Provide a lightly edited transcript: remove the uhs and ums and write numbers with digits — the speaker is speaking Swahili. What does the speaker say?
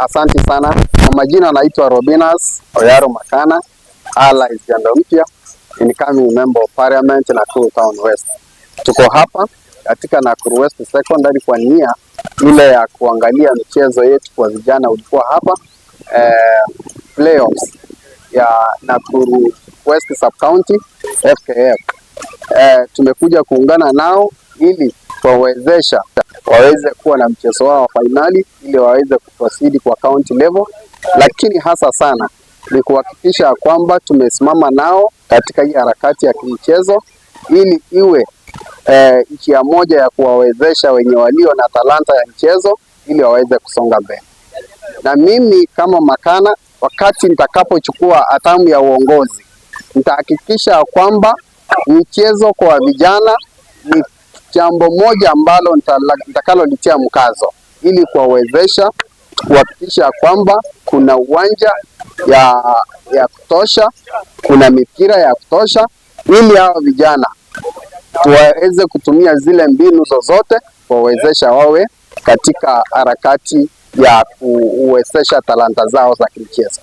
Asante sana. Kwa majina naitwa Robinas Oyaro Makana, allies jando mpya, incoming member of parliament Nakuru Town West. Tuko hapa katika Nakuru West Secondary kwa nia ile ya kuangalia michezo yetu kwa vijana. Ulikuwa hapa playoffs ya Nakuru West Sub County FKF. Tumekuja kuungana nao ili kuwawezesha waweze kuwa na mchezo wao wa finali ili waweze kuproceed kwa county level, lakini hasa sana ni kuhakikisha kwamba tumesimama nao katika hii harakati ya kimchezo ili iwe njia moja ya kuwawezesha wenye walio na talanta ya mchezo ili waweze kusonga mbele. Na mimi kama Makana, wakati nitakapochukua hatamu ya uongozi, nitahakikisha kwamba mchezo kwa vijana ni jambo moja ambalo nitakalolitia mkazo ili kuwawezesha kuhakikisha kwamba kuna uwanja ya kutosha, kuna mipira ya kutosha ili hao vijana tuweze kutumia zile mbinu zozote kuwawezesha wawe katika harakati ya kuwezesha talanta zao za kimchezo.